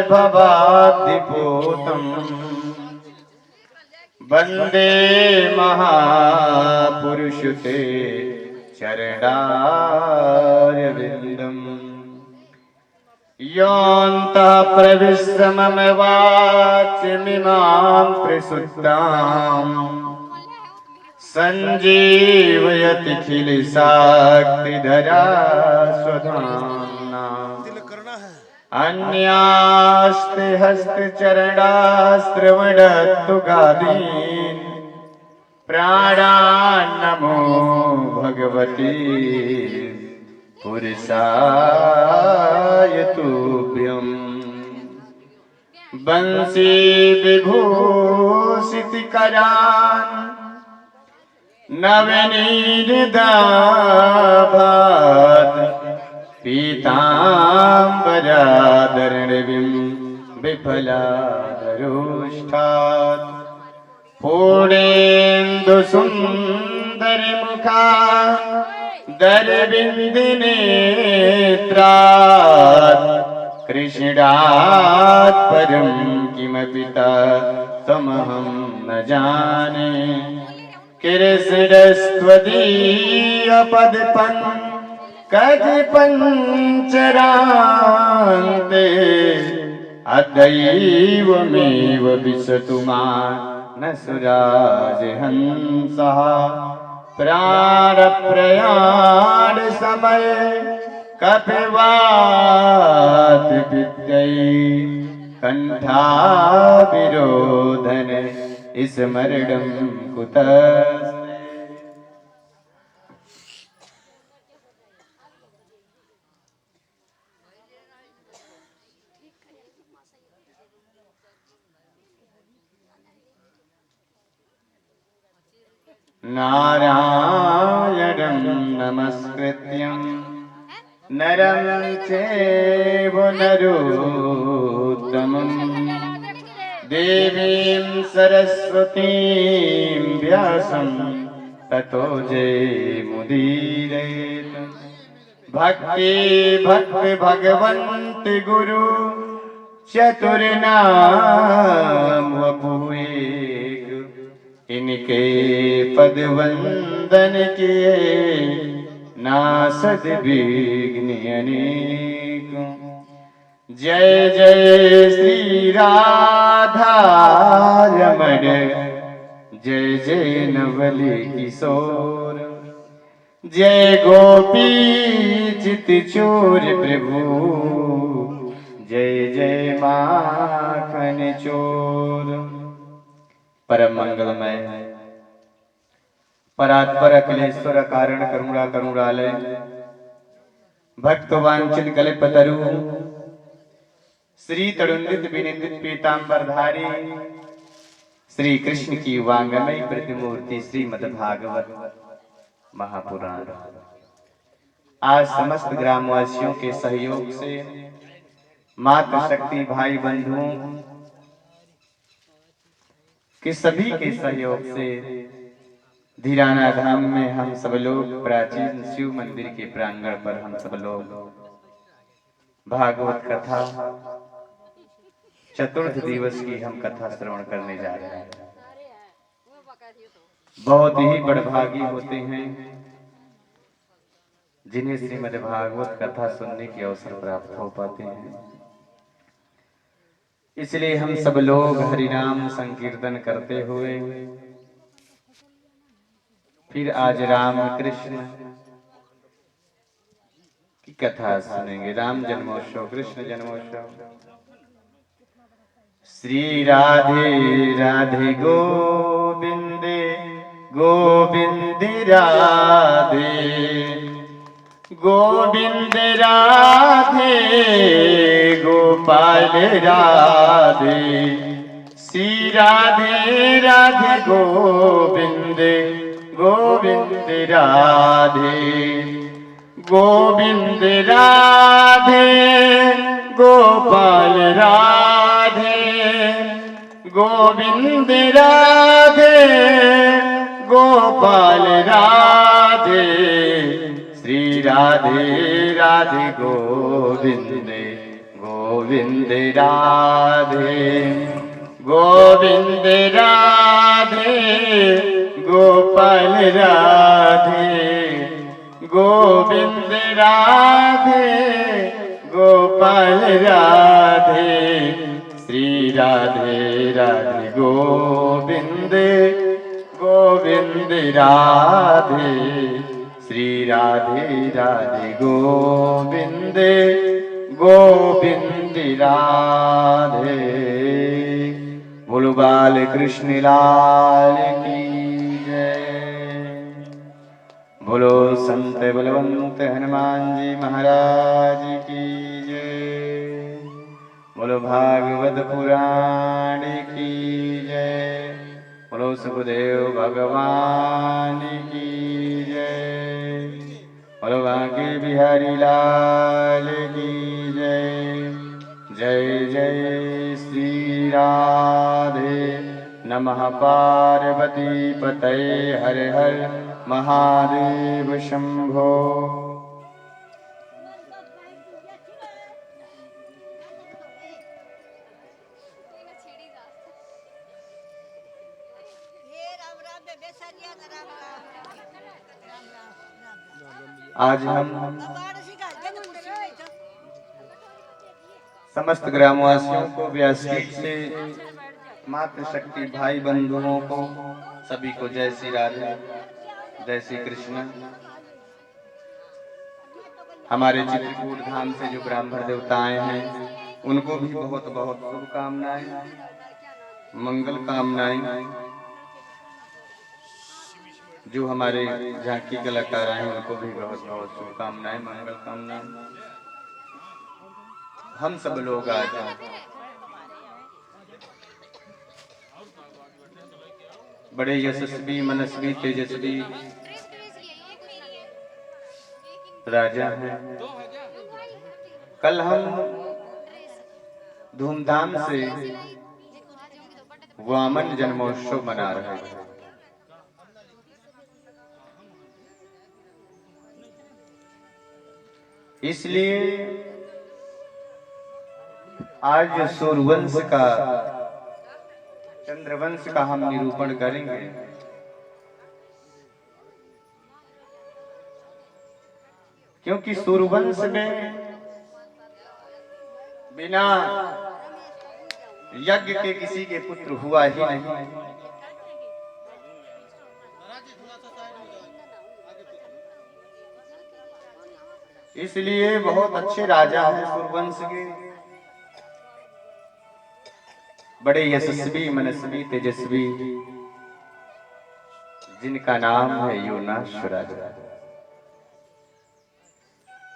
भवाब्धिपूतम् वन्दे महापुरुषते चरणारविन्दम् योऽन्तः प्रविश्य मम वाचमिमां प्रसुप्ताम् संजीवयति खिलशक्तिधरा स्वधाम्ना अन्यास्ते हस्तचरणाश्रवणत्वगादीन् प्राणान्नमो भगवती पुरुषाय तुभ्यम् बंसी विभूषितकरान् नवनीरदाभात् पीताम्बराधरणिं विफलाधरोष्ठात् पूर्णेन्दुसुन्दरमुखा दरविन्दिनेत्रात् कृष्णात् परं किमपि तमहं न जाने किरस्रस्त्वदीयपदपङ्कजपञ्चरान्ते अदैवमेव विशतु मानसराजहंसः प्राणप्रयाण समये कपिवात विद्यै कंठाविरोधन स्मरणं कुतस्ते। नारायणं नमस्कृत्यं नरं चैव नरोत्तमं देवीं सरस्वतीं व्यासं ततो जयमुदीरयेत्। भक्ति भक्ति भगवन्त गुरु चतुर्नाम वपुए इनके पद वंदन किए नासद विघ्न अनेक। जय जय श्री राधा रमण जय जय नवल किशोर जय गोपी चित चोर प्रभु जय जय माखन चोर। परम मंगलमय परात्पर अखिलेश्वर कारण करुणा करुणालय भक्त वांछित कल्पतरु श्री तरुणित विनिंदित पीतांबरधारी श्री कृष्ण की वांगमयी प्रतिमूर्ति श्रीमद् भागवत महापुराण आज समस्त ग्रामवासियों के सहयोग से मातृशक्ति भाई बंधुओं कि सभी के सहयोग से धीराना धाम में हम सब लोग प्राचीन शिव मंदिर के प्रांगण पर हम सब लोग भागवत कथा चतुर्थ दिवस की हम कथा श्रवण करने जा रहे हैं। बहुत ही बड़भागी होते हैं जिन्हें श्रीमद् भागवत कथा सुनने के अवसर प्राप्त हो पाते हैं। इसलिए हम सब लोग हरिनाम संकीर्तन करते हुए फिर आज राम कृष्ण की कथा सुनेंगे। राम जन्मोत्सव कृष्ण जन्मोत्सव। श्री राधे राधे गोविंदे गोविंद राधे गोविंद राधे गोपाल राधे श्री राधे राधे गोविंद गोविंद राधे गोविंद राधे गोपाल राधे गोविंद राधे गोपाल राधे श्री राधे राधे गोविंद गोविंद राधे गोविंद राधे गोपाल राधे गोविंद राधे गोपाल राधे श्री राधे राधे गोविंद गोविंद राधे श्री राधे राधे गोविंद गोविंद राधे। बोलो बाल कृष्ण लाल की जय। बोलो संत बलवंत हनुमान जी महाराज की जय। बोलो भागवत पुराण की जय। बोलो सुखदेव भगवान की जय। बोलो बांके बिहारी लाल की जय। जय जय श्री राधे नमः पार्वती पतये हर हर महादेव शंभो। आज हम समस्त ग्रामवासियों को व्यासपीठ से मातृशक्ति भाई बंधुओं को सभी को जय श्री राधे जय श्री कृष्ण। हमारे चित्रकूट धाम से जो ब्राह्मण देवता आए हैं उनको भी बहुत बहुत शुभकामनाएं मंगल कामनाएं। जो हमारे झांकी कलाकार हैं उनको भी बहुत बहुत शुभकामनाएं मंगल कामनाएं। हम सब लोग आज बड़े यशस्वी मनस्वी तेजस्वी राजा हैं। कल हम धूमधाम से वामन जन्मोत्सव मना रहे हैं। इसलिए आज सूर्यवंश का चंद्रवंश का हम निरूपण करेंगे। क्योंकि सूर्यवंश में बिना यज्ञ के किसी के पुत्र हुआ ही नहीं। इसलिए बहुत अच्छे राजा हैं सूर्यवंश के, बड़े यशस्वी मनस्वी तेजस्वी, जिनका नाम है योनाश राजा।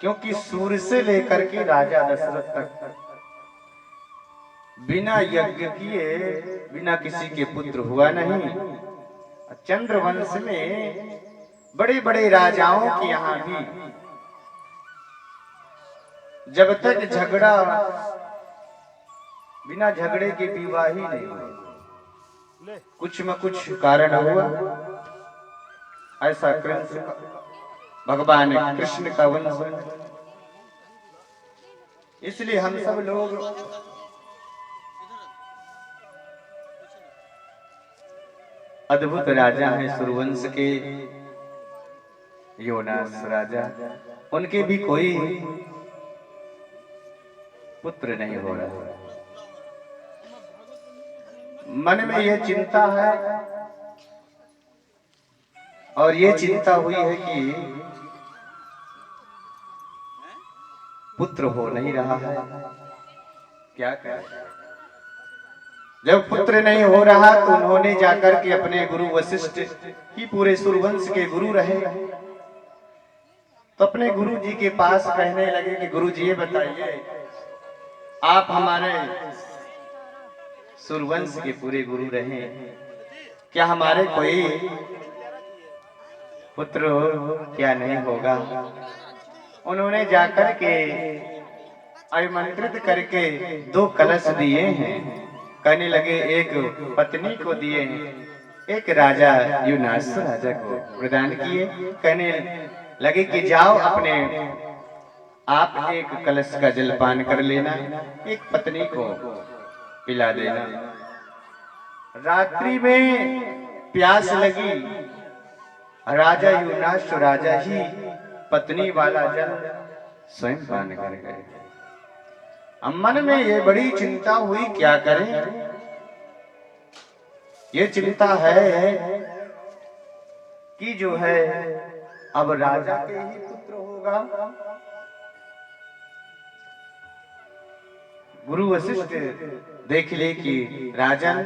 क्योंकि सूर्य से लेकर के राजा दशरथ तक बिना यज्ञ किए बिना किसी के पुत्र हुआ नहीं। चंद्रवंश में बड़े बड़े राजाओं के यहाँ भी जब तक झगड़ा बिना झगड़े के विवाह ही नहीं हुआ, कुछ न कुछ कारण हुआ। ऐसा कृष्ण भगवान कृष्ण का वंश। इसलिए हम सब लोग अद्भुत राजा हैं सूर्यवंश के योनास राजा। उनके भी कोई पुत्र नहीं हो रहा। मन में यह चिंता है और ये चिंता हुई है कि पुत्र हो नहीं रहा है, क्या करें। जब पुत्र नहीं हो रहा तो उन्होंने जाकर के अपने गुरु वशिष्ठ ही पूरे सूर्यवंश के गुरु रहे, तो अपने गुरु जी के पास कहने लगे कि गुरु जी ये बताइए, आप हमारे सूर्यवंश के पूरे गुरु रहे, क्या हमारे कोई पुत्र क्या नहीं होगा। उन्होंने जाकर के आमंत्रित करके 2 कलश दिए हैं। कहने लगे एक पत्नी को दिए हैं, एक राजा योनास राजा को प्रदान किए। कहने लगे कि जाओ अपने आप एक कलश का जलपान कर लेना, एक पत्नी को पिला देना। रात्रि में प्यास लगी, राजा यूनाश राजा ही पत्नी वाला जल स्वयं पान कर गए। अब मन में ये बड़ी चिंता हुई, क्या करें। ये चिंता है कि जो है अब राजा के ही पुत्र होगा। गुरु वशिष्ठ देख ले कि राजन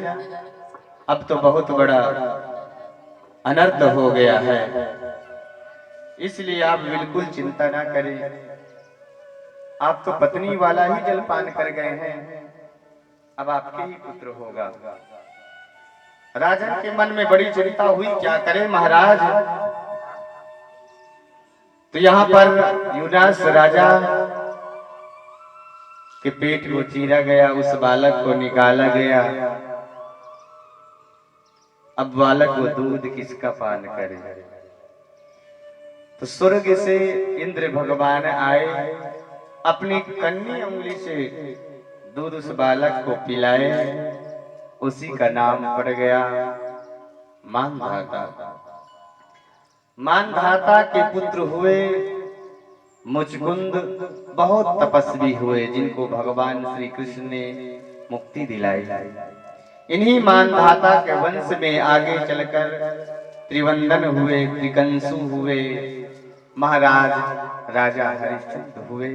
अब तो बहुत बड़ा अनर्थ हो गया है, इसलिए आप बिल्कुल चिंता ना करें। आप तो पत्नी वाला ही जलपान कर गए हैं, अब आपके ही पुत्र होगा। राजन के मन में बड़ी चिंता हुई, क्या करे महाराज। तो यहाँ पर यूनास राजा के पेट को चीरा गया, उस बालक को निकाला गया। अब बालक वो दूध किसका पान करे। तो स्वर्ग से इंद्र भगवान आए, अपनी कन्नी उंगली से दूध उस बालक को पिलाए। उसी का नाम पड़ गया मानधाता। मानधाता के पुत्र हुए मुचकुंद, बहुत तपस्वी हुए, जिनको भगवान श्री कृष्ण ने मुक्ति दिलाई। इन्हीं मानधाता के वंश में आगे चलकर त्रिवंदन हुए, त्रिकंसु हुए, महाराज राजा हरिश्चंद्र हुए,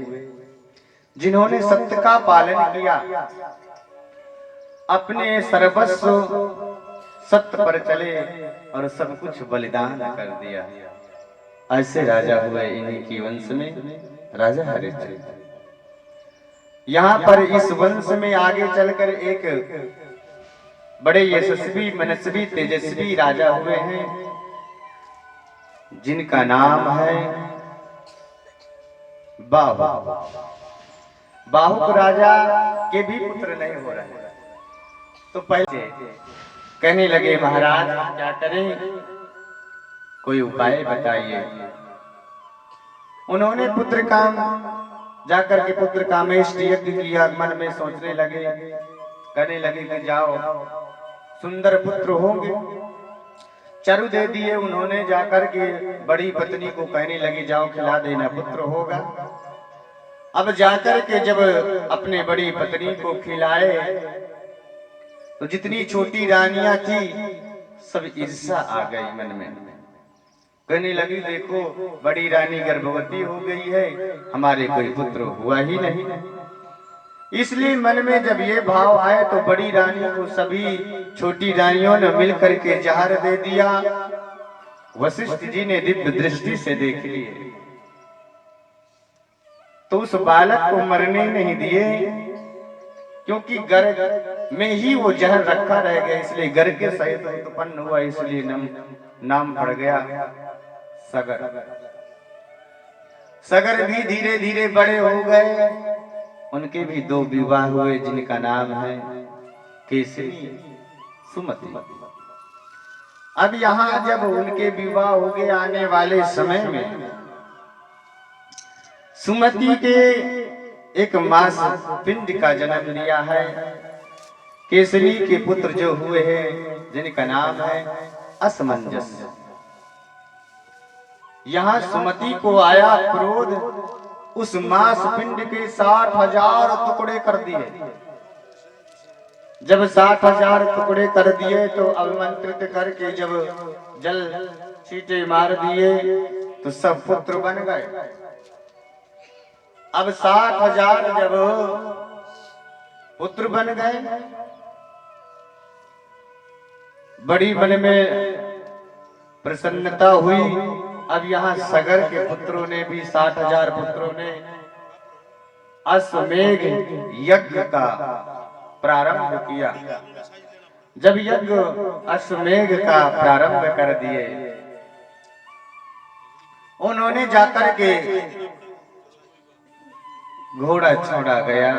जिन्होंने सत्य का पालन किया, अपने सर्वस्व सत्य पर चले और सब कुछ बलिदान कर दिया। ऐसे राजा हुए इन्हीं की वंश में राजा हरिश्चंद्र। यहाँ पर इस वंश में आगे चलकर एक बड़े यशस्वी, मनस्वी, तेजस्वी राजा हुए हैं, जिनका नाम है बाहु। बाहुक राजा के भी पुत्र नहीं हो रहे। तो पहले कहने लगे, महाराज क्या करें, कोई उपाय बताइए। उन्होंने पुत्र काम जाकर के पुत्र कामेष्ट यज्ञ किया। मन में सोचने लगे, कहने लगे कि जाओ सुंदर पुत्र होंगे। चरु दे दिए उन्होंने, जाकर के बड़ी पत्नी को कहने लगी, जाओ खिला देना, पुत्र होगा। अब जाकर के जब अपने बड़ी पत्नी को खिलाए तो जितनी छोटी रानियां थी सब ईर्ष्या आ गई मन में। कहने लगी, देखो बड़ी रानी गर्भवती हो गई है, हमारे कोई पुत्र हुआ ही नहीं। इसलिए मन में जब ये भाव आए तो बड़ी रानी को सभी छोटी रानियों ने मिलकर के जहर दे दिया। वशिष्ठ जी ने दिव्य दृष्टि से देख लिए तो उस बालक को मरने नहीं दिए, क्योंकि गर्भ में ही वो जहर रखा रह गया, इसलिए गर्भ के सहित उत्पन्न हुआ, इसलिए नाम पड़ गया सगर। सगर भी धीरे धीरे बड़े हो गए, उनके भी दो विवाह हुए, जिनका नाम है केसरी सुमति। अब यहाँ जब उनके विवाह हो गए, आने वाले समय में सुमति के एक मास पिंड का जन्म लिया है। केसरी के पुत्र जो हुए हैं, जिनका नाम है असमंजस। यहाँ सुमति को आया क्रोध, उस मास पिंड के 60,000 टुकड़े कर दिए। जब 60,000 टुकड़े कर दिए तो अभिमंत्रित करके जब जल छींटे मार दिए तो सब पुत्र बन गए। अब 60,000 जब पुत्र बन गए, बड़ी मन में प्रसन्नता हुई। अब यहाँ सगर के पुत्रों ने भी 60,000 पुत्रों ने अश्वमेघ यज्ञ का प्रारंभ किया। जब यज्ञ अश्वमेघ का प्रारंभ कर दिए, उन्होंने जाकर के घोड़ा छोड़ा गया।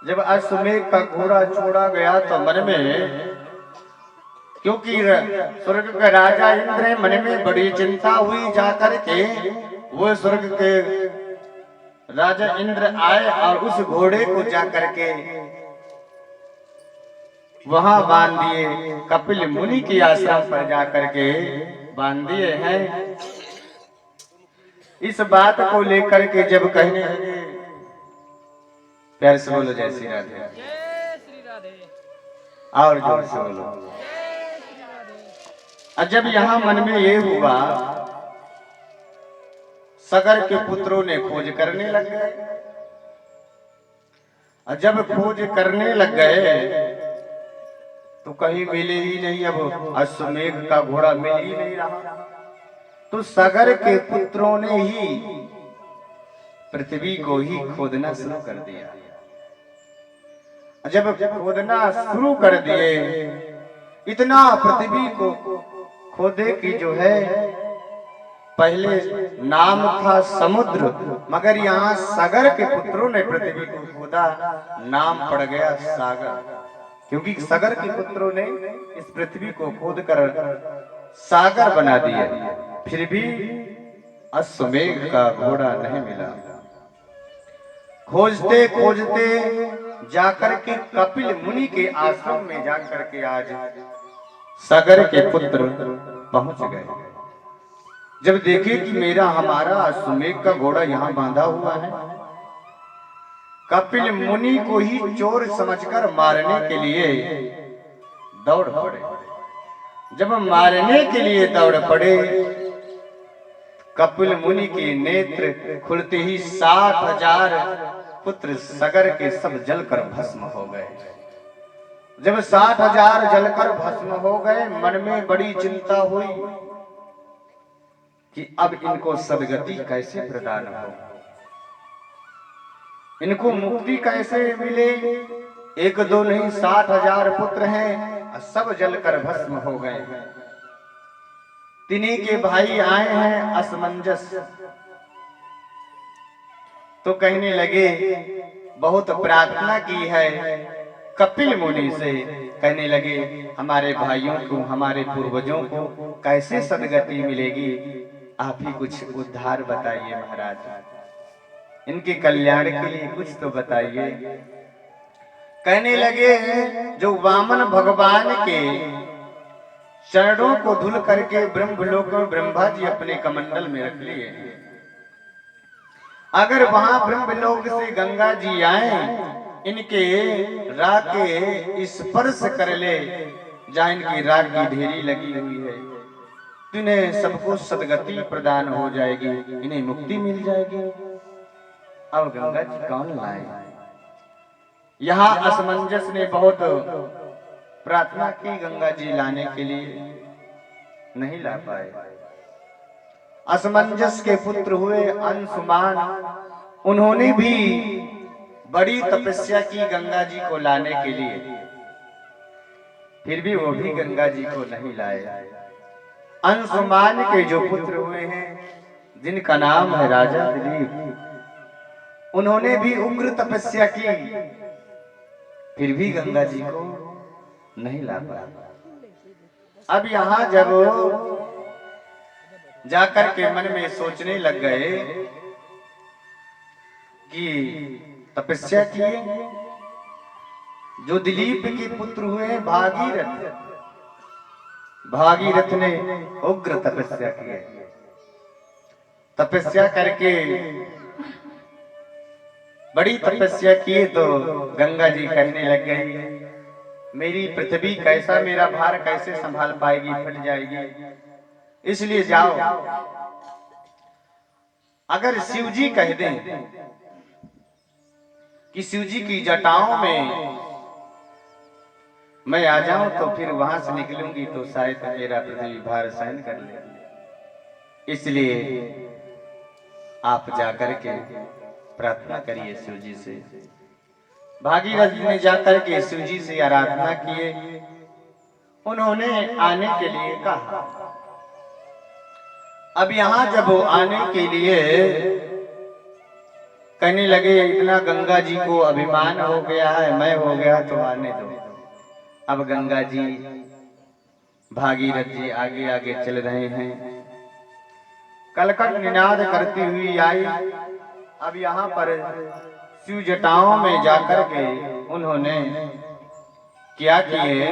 जब अश्वमेघ का घोड़ा छोड़ा गया तो मन में, क्योंकि स्वर्ग का राजा इंद्र, मन में बड़ी चिंता हुई। जाकर के वो स्वर्ग के राजा इंद्र आए और उस घोड़े को जा करके वहां बांध दिए, कपिल मुनि के आश्रम पर जाकर के बांध दिए हैं। इस बात को लेकर के जब कहने लगे, प्यार से बोलो जय श्री राधे, जय श्री राधे, और जोर से बोलो। और जब यहाँ मन में ये हुआ, सगर के पुत्रों ने खोज करने लग गए। और जब खोज करने लग गए तो कहीं मिले ही नहीं। अब अश्वमेघ का घोड़ा मिल ही नहीं रहा। तो सगर के पुत्रों ने ही पृथ्वी को ही खोदना शुरू कर दिया। जब खोदना शुरू कर दिए, इतना पृथ्वी को खोदे कि जो है, पहले नाम था समुद्र, मगर यहाँ सागर के पुत्रों ने पृथ्वी को खोदा, नाम पड़ गया सागर। क्योंकि सागर के पुत्रों ने इस पृथ्वी को खोद कर सागर बना दिया। फिर भी अश्वमेघ का घोड़ा नहीं मिला। खोजते खोजते जाकर के कपिल मुनि के आश्रम में जाकर के आज सागर के पुत्र पहुंच गए। जब देखे कि हमारा अश्वमेघ का घोड़ा यहाँ बांधा हुआ है, कपिल मुनि को ही चोर समझकर मारने के लिए दौड़ पड़े। जब मारने के लिए दौड़ पड़े, कपिल मुनि के नेत्र खुलते ही 60,000 पुत्र सागर के सब जलकर भस्म हो गए। जब 60,000 जलकर भस्म हो गए, मन में बड़ी चिंता हुई कि अब इनको सदगति कैसे प्रदान हो, इनको मुक्ति कैसे मिले। एक दो नहीं 60,000 पुत्र हैं, सब जलकर भस्म हो गए। तिन्हीं के भाई आए हैं असमंजस, तो कहने लगे, बहुत प्रार्थना की है कपिल मुनि से, कहने लगे हमारे भाइयों को, हमारे पूर्वजों को कैसे सदगति मिलेगी, आप ही कुछ उद्धार बताइए महाराज, इनके कल्याण के लिए कुछ तो बताइए। कहने लगे, जो वामन भगवान के चरणों को धुल करके ब्रह्मलोक में ब्रह्मा जी अपने कमंडल में रख लिए, अगर वहां ब्रह्मलोक से गंगा जी आए, इनके राग के स्पर्श कर ले, जहां इनकी राग की ढेरी लगी हुई है, तो इन्हें सबको सदगति प्रदान हो जाएगी, इन्हें मुक्ति मिल जाएगी। अब गंगा जी कौन लाए? यहाँ असमंजस ने बहुत प्रार्थना की गंगा जी लाने के लिए, नहीं ला पाए। असमंजस के पुत्र हुए अंशुमान, उन्होंने भी बड़ी तपस्या की गंगा जी को लाने के लिए, फिर भी वो भी गंगा जी को नहीं लाए। अंशुमान के जो पुत्र हुए हैं, जिनका नाम है राजा दिलीप, उन्होंने भी उग्र तपस्या की, फिर भी गंगा जी को नहीं ला पाया। अब यहाँ जब जाकर के मन में सोचने लग गए कि तपस्या किए, जो दिलीप के पुत्र हुए भागीरथ, भागीरथ ने उग्र तपस्या की, तपस्या करके बड़ी तपस्या की, तो गंगा जी कहने लग गई, मेरी पृथ्वी कैसा, मेरा भार कैसे संभाल पाएगी, फट जाएगी, इसलिए जाओ, अगर शिव जी कह दें कि शिव जी की जटाओं में मैं आ जाऊं, तो फिर वहां से निकलूंगी तो शायद मेरा पृथ्वी भार सहन कर ले, इसलिए आप जाकर के प्रार्थना करिए शिव जी से। भागीरथ जी ने जाकर के शिव जी से आराधना किए, उन्होंने आने के लिए कहा। अब यहाँ जब वो आने के लिए कहने लगे, इतना गंगा जी को अभिमान हो गया है, मैं हो गया तो आने दो। अब गंगा जी, भागीरथ जी आगे आगे चल रहे हैं, कलकट निनाद करती हुई आई अब यहाँ पर शिव जटाओं में जाकर के उन्होंने क्या किए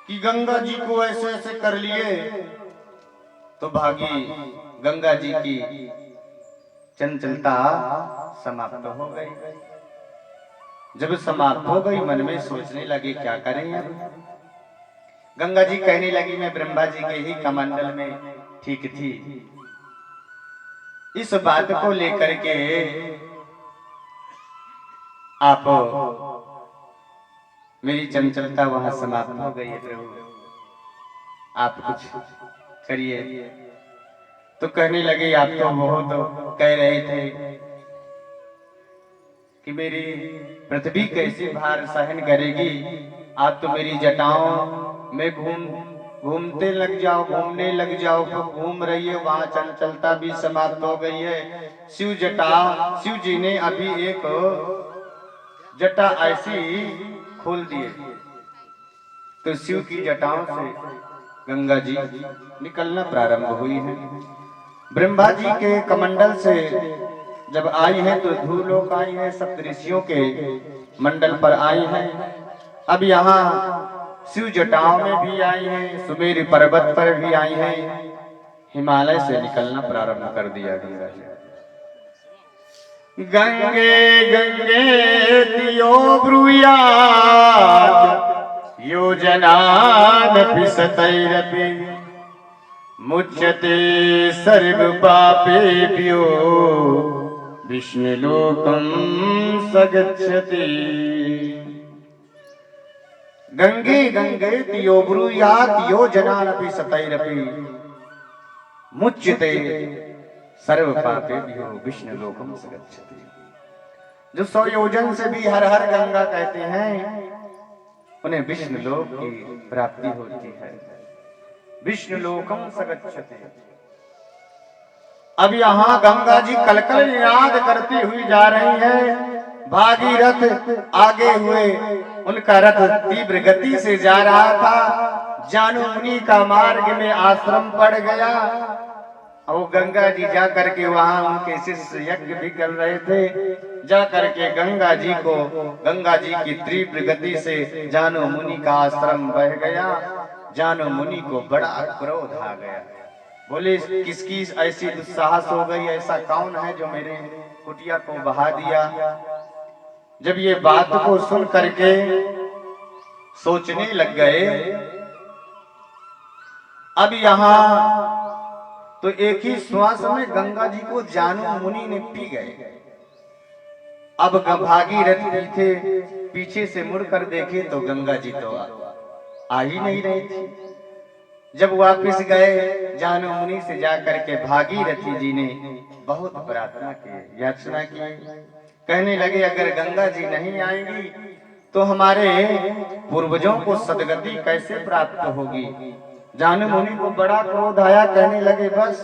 कि गंगा जी को ऐसे ऐसे कर लिए, तो भागी गंगा जी की चंचलता समाप्त हो गई। जब समाप्त हो गई, मन में सोचने लगे क्या करें अब। गंगा जी कहने लगी मैं ब्रह्मा जी के ही कमंडल में ठीक थी। इस बात को लेकर के आप मेरी चंचलता वहां समाप्त हो गई है प्रभु, आप कुछ करिए। तो कहने लगे आप तो बहुत कह रहे थे कि मेरी पृथ्वी कैसे भार सहन करेगी, आप तो मेरी जटाओं में घूमने लग जाओ, घूम रही है, वहां चंचलता भी समाप्त हो गई है। शिव जी ने अभी एक जटा ऐसी खोल दिए, तो शिव की जटाओं से गंगा जी निकलना प्रारंभ हुई है। ब्रह्मा जी के कमंडल से जब आई है तो धूलोक आई है, सप्तऋषियों के मंडल पर आई है। अब यहाँ शिव जटाओं में भी आई है, सुमेरु पर्वत पर भी आई है, हिमालय से निकलना प्रारंभ कर दिया गंगा जी। गंगे गंगे तियो ब्रूयात् योजनानपि सतैरपि मुच्यते सर्व पापेभ्यो विष्णुलोकं सगच्छति। गंगे गंगे तियो ब्रूयात् योजनानपि सतैरपि मुच्यते सर्व पापेभ्यो विष्णुलोकं सगच्छति। जो 100 योजन से भी हर हर गंगा कहते हैं, उन्हें विष्णुलोक की प्राप्ति होती है। विष्णुलोकं सगच्छति। अब यहाँ गंगा जी कलकल निनाद करती हुई जा रही है। भागीरथ आगे हुए, उनका रथ तीव्र गति से जा रहा था। जानू मुनि का मार्ग में आश्रम पड़ गया। वो गंगा जी जा करके वहां उनके शिष्य यज्ञ भी कर रहे थे। जा करके गंगा जी की तीव्र गति से जानू मुनि का आश्रम बह गया। जानू मुनि को बड़ा क्रोध आ गया, बोले किसकी ऐसी दुस्साहस हो गई, ऐसा कौन है जो मेरे कुटिया को बहा दिया। जब ये बात को सुन करके सोचने लग गए। अब यहाँ तो एक ही श्वास में गंगा जी को जानू मुनि ने पी गए। अब भागीरथ पीछे से मुड़कर देखे तो गंगा जी तो आ ही नहीं रही थी। जब वापस गए जानू मुनि से जाकर के भागीरथी जी ने बहुत प्रार्थना की, याचना की। कहने लगे अगर गंगा जी नहीं आएंगी तो हमारे पूर्वजों को सदगति कैसे प्राप्त होगी। जानू मुनि को बड़ा क्रोध आया, कहने लगे बस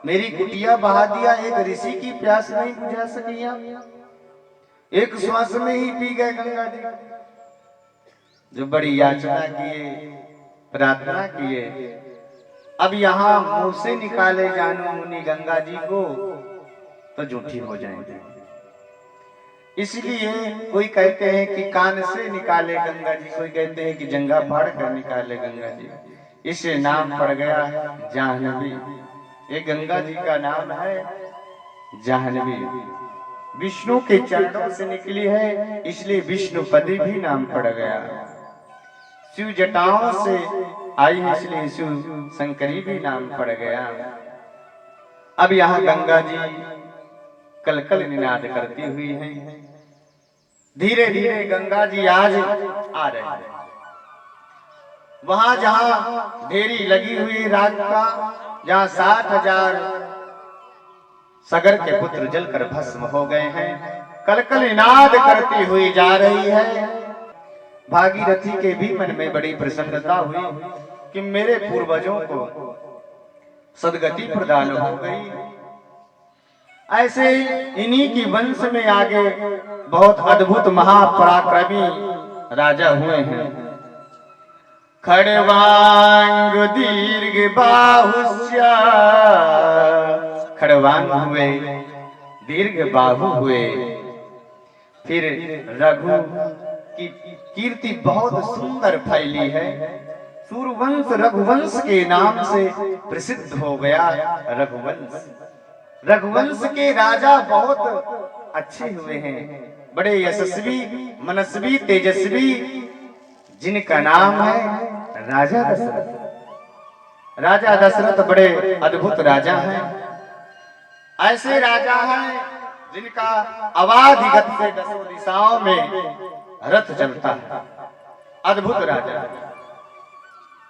मेरी कुटिया बहा दिया, एक ऋषि की प्यास नहीं बुझा सकी आप, एक श्वास में ही पी गए गंगा जी। जो बड़ी याचना किए, प्रार्थना किए। अब यहाँ मुंह से निकाले जानू मुनि गंगा जी को तो झूठी हो जाएंगे, इसलिए कोई कहते हैं कि कान से निकाले गंगा जी, कोई कहते हैं कि जंघा फाड़ कर निकाले गंगा जी। इसे नाम पड़ गया जाह्नवी। ये गंगा जी का नाम है जाह्नवी, विष्णु के चरणों से निकली है, इसलिए विष्णुपदी भी नाम पड़ गया। शिव जटाओं से आई है, इसलिए शिव शंकरी भी नाम पड़ गया। अब यहाँ गंगा जी कलकल निनाद करती हुई है। धीरे धीरे गंगा जी आज आ रहे हैं। वहां जहां ढेरी लगी हुई रात का, जहां 60,000 सगर के पुत्र जलकर भस्म हो गए हैं, कलकल निनाद करती हुई जा रही है। भागीरथी के भी मन में बड़ी प्रसन्नता हुई कि मेरे पूर्वजों को सदगति प्रदान हो गई। ऐसे इन्हीं की वंश में आगे बहुत अद्भुत महापराक्रमी राजा हुए हैं। खड़वांग दीर्घ बाहुश्य खड़वांग हुए, दीर्घ बाहु हुए। फिर रघु की कीर्ति बहुत सुंदर फैली है। सूर्यवंश रघुवंश के नाम से प्रसिद्ध हो गया रघुवंश। रघुवंश के राजा बहुत अच्छे हुए हैं, बड़े यशस्वी, मनस्वी, तेजस्वी, जिनका नाम है राजा दशरथ। राजा दशरथ बड़े अद्भुत राजा हैं। ऐसे राजा हैं जिनका अवाधिगत से दसों दिशाओं में रथ चलता है। अद्भुत राजा।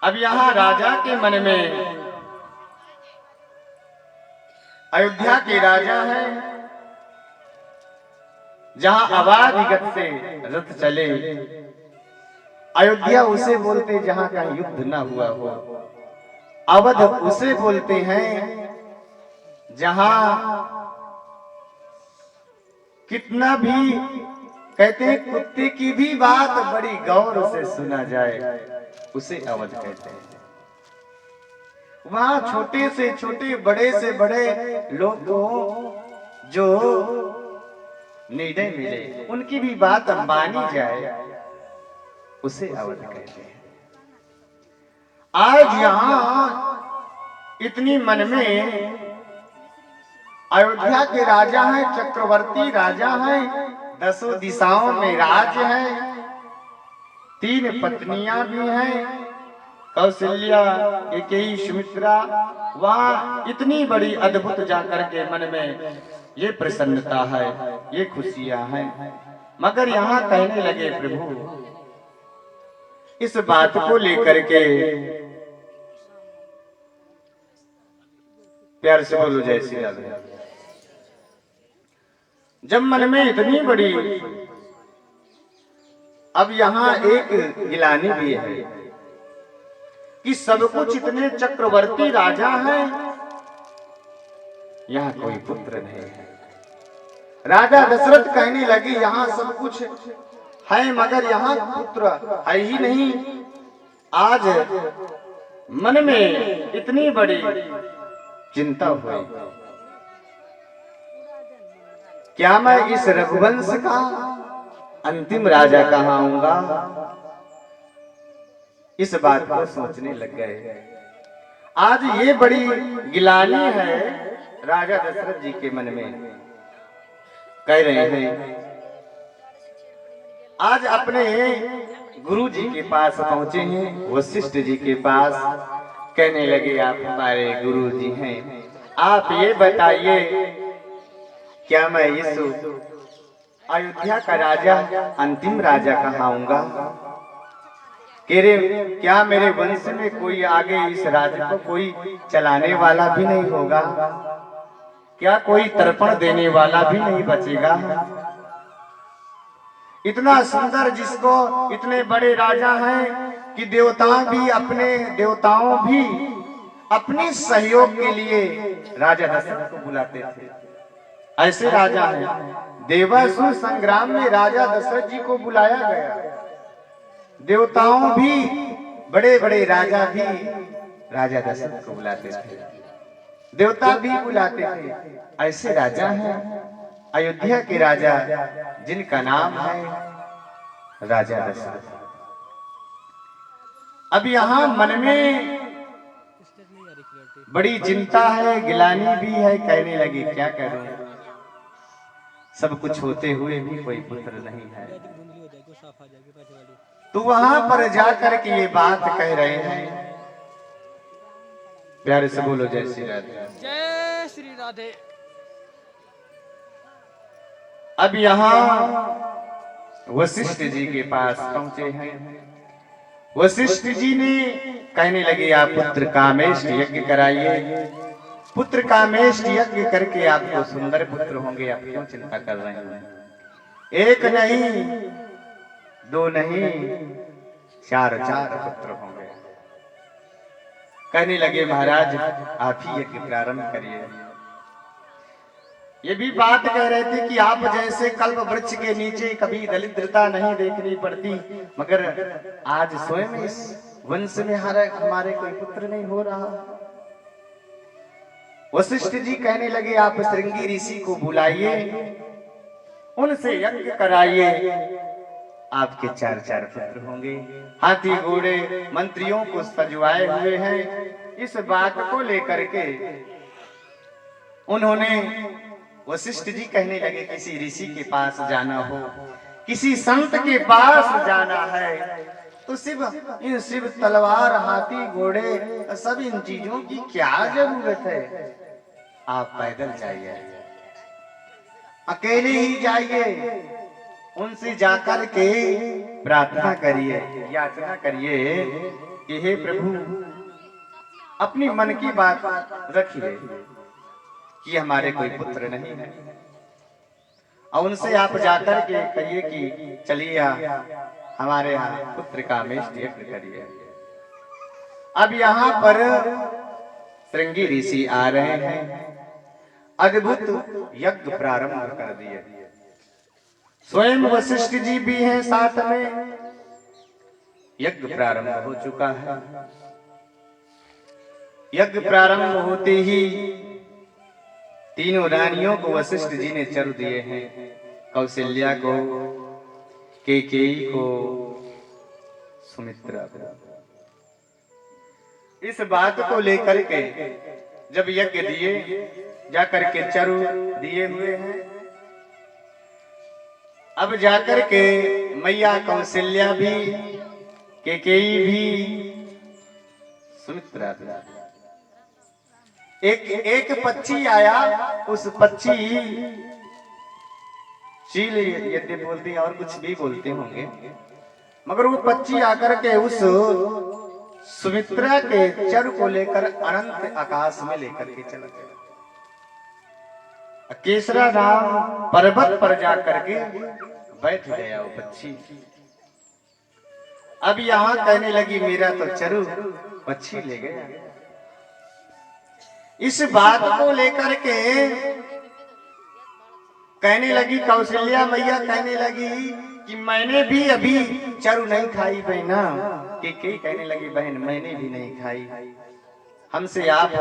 अब यहाँ राजा के मन में, अयोध्या के राजा हैं, जहां अवाधिगत से रथ चले। अयोध्या उसे बोलते जहां का युद्ध न हुआ हो। अवध उसे बोलते हैं जहां कितना भी कहते हैं कुत्ते की भी बात बड़ी गौर से सुना जाए, उसे अवध कहते हैं। वहां छोटे से छोटे, बड़े से बड़े लोग को जो निर्णय मिले, उनकी भी बात मानी जाए, उसे अवध कहते हैं। आज यहां इतनी मन में अयोध्या के राजा हैं, चक्रवर्ती राजा हैं, दसों दिशाओं में राज है, 3 पत्नियां भी हैं, कौशल्या, कैकेयी, सुमित्रा। वहां इतनी बड़ी अद्भुत जाकर के मन में ये प्रसन्नता है, ये खुशियां हैं। मगर यहाँ कहने लगे प्रभु, इस बात को लेकर के प्यार से बोलो जय श्री राम। जब मन में इतनी बड़ी, अब यहाँ एक गिलानी भी है कि सब कुछ इतने चक्रवर्ती राजा हैं, यहाँ कोई पुत्र नहीं है। राजा दशरथ कहने लगे यहाँ सब कुछ है मगर यहाँ पुत्र है ही नहीं। आज मन में इतनी बड़ी चिंता हुई, क्या मैं इस रघुवंश का अंतिम राजा कहाऊंगा? इस बात को सोचने लग गए। आज ये बड़ी गिलानी है राजा दशरथ जी के मन में। कह रहे हैं, आज अपने गुरु जी के पास पहुंचे हैं, वशिष्ठ जी के पास। कहने लगे, आप हमारे गुरु जी हैं, आप ये बताइए क्या मैं इस अयोध्या का राजा, अंतिम राजा कहाऊंगा? क्या मेरे वंश में कोई आगे इस राज्य को कोई चलाने वाला भी नहीं होगा? क्या कोई तर्पण देने वाला भी नहीं बचेगा? इतना सुंदर, जिसको इतने बड़े राजा हैं कि देवताओं भी अपने सहयोग के लिए राजा दशरथ को बुलाते थे। ऐसे राजा हैं। देवासुर संग्राम में राजा दशरथ जी को बुलाया गया। देवताओं भी, बड़े बड़े राजा भी राजा दशरथ को बुलाते थे, देवता भी बुलाते थे। ऐसे राजा हैं अयोध्या के राजा, जिनका नाम है राजा दशरथ। अब यहाँ मन में बड़ी चिंता है, गिलानी भी है। कहने लगी, क्या करूं, सब कुछ होते हुए भी कोई पुत्र नहीं है। तो वहां पर जाकर के ये बात कह रहे हैं। प्यारे से बोलो जय श्री राधे। जय श्री राधे। अब यहाँ वशिष्ठ जी के पास पहुंचे हैं। वशिष्ठ जी ने कहने लगे, आप पुत्र कामेष्ट यज्ञ कराइए। पुत्र कामेष्ट यज्ञ करके आपको सुंदर पुत्र होंगे, आप क्यों चिंता कर रहे हैं? एक नहीं, 2 नहीं, 4 पुत्र होंगे। कहने लगे, महाराज आप ही यज्ञ प्रारंभ करिए। ये भी बात कह रहे थे कि आप जैसे कल्प वृक्ष के नीचे कभी दरिद्रता नहीं देखनी पड़ती, मगर आज स्वयं इस वंश में हमारे कोई पुत्र नहीं हो रहा। वशिष्ठ जी कहने लगे आप श्रृंगी ऋषि को बुलाइए, उनसे यज्ञ कराइए, आपके 4 पुत्र होंगे। हाथी घोड़े मंत्रियों को सजवाए हुए हैं। इस बात को लेकर के उन्होंने वशिष्ठ जी कहने लगे किसी ऋषि के पास जाना हो, किसी संत के पास जाना है तो सिर्फ तलवार हाथी घोड़े सब इन चीजों की क्या जरूरत है। आप पैदल जाइए, अकेले ही जाइए, उनसे जाकर के प्रार्थना करिए, याचना करिए कि हे प्रभु अपनी मन की बात रखिए कि हमारे कोई पुत्र नहीं है, और उनसे आप जाकर के कहिए कि चलिए हमारे यहाँ पुत्र का मेष्ट यज्ञ करिए। अब यहाँ पर श्रृंगी ऋषि आ रहे हैं, अद्भुत यज्ञ प्रारंभ कर दिए। स्वयं वशिष्ठ जी भी हैं साथ में। यज्ञ प्रारंभ हो चुका है। यज्ञ प्रारंभ होते ही तीनों रानियों को वशिष्ठ जी ने चर दिए हैं। कौशल्या को, कैकेयी को, सुमित्रा को। इस बात को लेकर के जब यज्ञ दिए, जाकर के चरु दिए हुए हैं। अब जाकर के मैया कौशल्या भी, कैकेयी भी, सुमित्रा भी। एक पक्षी आया, उस पक्षी चील यद्य बोलते हैं और कुछ भी बोलते होंगे, मगर वो पक्षी आकर के उस सुमित्रा के चर को लेकर अनंत आकाश में लेकर के चला गया। केसरा राम पर्वत पर जाकर के बैठ गया वो पक्षी। अब यहाँ कहने लगी मेरा तो चरु पक्षी ले गया। इस बात को लेकर के कहने लगी कौशल्या मैया, कहने लगी कि मैंने भी अभी चरु नहीं खाई बहना। कैकेयी कहने लगी बहन मैंने भी नहीं खाई, हमसे आप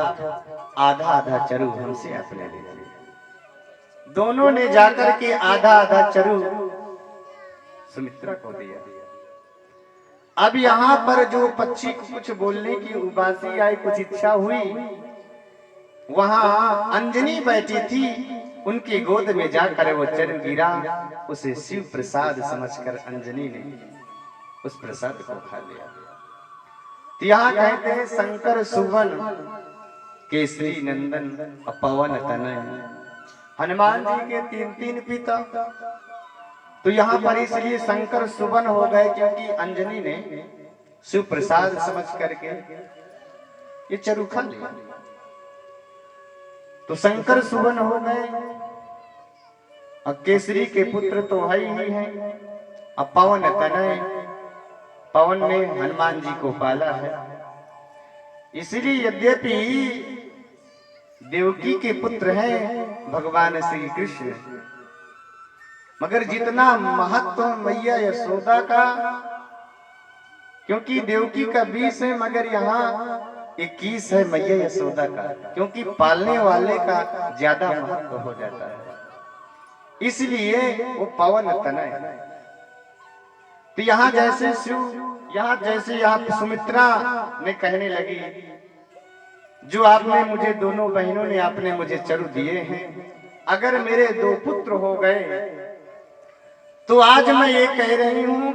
आधा आधा चरु हमसे आपने ले लिया। दोनों ने जाकर के आधा आधा चरु सुमित्रा को दिया। अब यहाँ पर जो पक्षी को कुछ बोलने की उबासी आई, कुछ इच्छा हुई, वहां अंजनी बैठी थी, उनकी गोद में जाकर वो चरु गिरा। उसे शिव प्रसाद समझकर अंजनी ने उस प्रसाद को खा लिया। तो यहाँ कहते हैं शंकर सुवन केसरी नंदन पवन तनय, हनुमान जी के 3 पिता। तो यहाँ पर इसलिए शंकर सुवन हो गए क्योंकि अंजनी ने शिव प्रसाद समझ करके ये चरु खा लिया। तो शंकर सुवन हो गए। और केसरी के पुत्र तो है ही है। अब पवन तनय, पवन ने हनुमान जी को पाला है। इसलिए यद्यपि देवकी के पुत्र हैं भगवान श्री कृष्ण, मगर जितना महत्व मैया यशोदा का, क्योंकि देवकी का 20 है मगर यहाँ 21 है मैया यशोदा का, क्योंकि पालने वाले का ज्यादा महत्व हो जाता है, इसलिए वो पवन तनय। तो यहाँ जैसे यहाँ सुमित्रा ने कहने लगी जो आपने मुझे, दोनों बहनों ने आपने मुझे चरु दिए हैं, अगर मेरे 2 पुत्र हो गए तो आज मैं ये कह रही हूं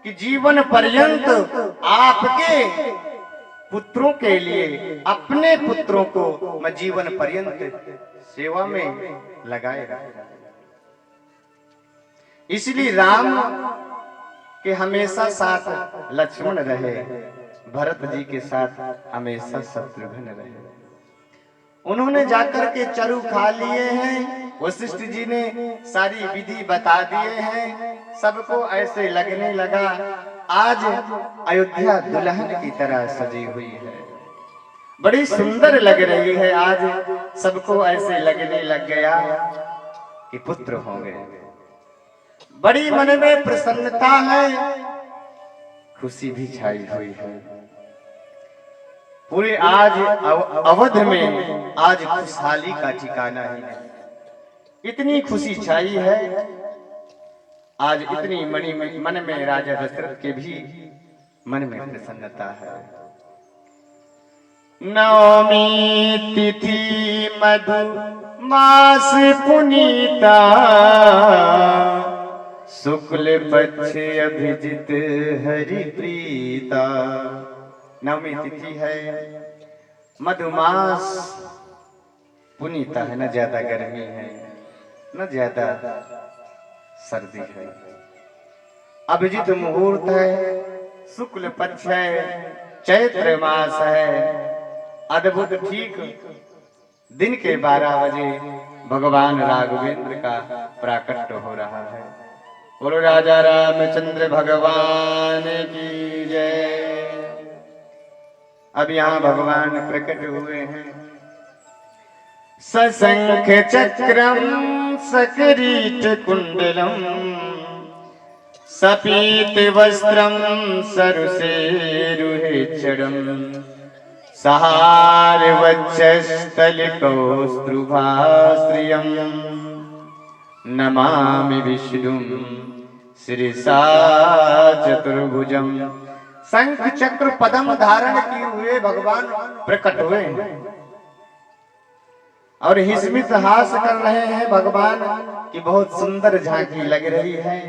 कि जीवन पर्यंत आपके पुत्रों के लिए, अपने पुत्रों को मैं जीवन पर्यंत सेवा में लगाए रखूंगा। इसलिए राम के हमेशा साथ लक्ष्मण रहे, भरत जी के साथ हमेशा शत्रुघ्न रहे। उन्होंने जाकर के चरु खा लिए हैं। वशिष्ठ जी ने सारी विधि बता दिए हैं। सबको ऐसे लगने लगा आज अयोध्या दुल्हन की तरह सजी हुई है, बड़ी सुंदर लग रही है। आज सबको ऐसे लगने लग गया कि पुत्र हो गए। बड़ी मन में प्रसन्नता है, खुशी भी छाई हुई है। पूरे आज अवध में आज खुशहाली का ठिकाना ही नहीं। इतनी खुशी छाई है आज, इतनी मन में राजा दशरथ के भी मन में प्रसन्नता है। नवमी तिथि मधु मास पुनीता, शुक्ल पक्ष अभिजित हरि प्रीता। नवमी तिथि है, मधुमास पुनीता है, न ज्यादा गर्मी है न ज्यादा सर्दी है। अभिजित मुहूर्त है, शुक्ल पक्ष है, चैत्र मास है। अद्भुत ठीक दिन के 12 बजे भगवान राघवेंद्र का प्राकट्य हो रहा है। बोलो राजा रामचंद्र भगवान की जय। अब यहाँ भगवान प्रकट हुए हैं। सशंख चक्रम सकरीट कुंडलम, सपीत वस्त्रम सरुसेरुहेक्षणम, सहार वक्षस्थल कौस्तुभाश्रियम, नमामि विष्णुं शिरसा चतुर्भुजम। शंख चक्र पद्म धारण किए हुए भगवान प्रकट हुए हैं और हिस्मित हास कर रहे हैं भगवान की बहुत सुंदर झांकी लग रही है।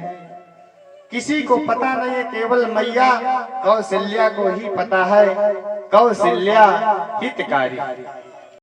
किसी को पता नहीं है, केवल मैया कौशल्या को ही पता है। कौशल्या हितकारी,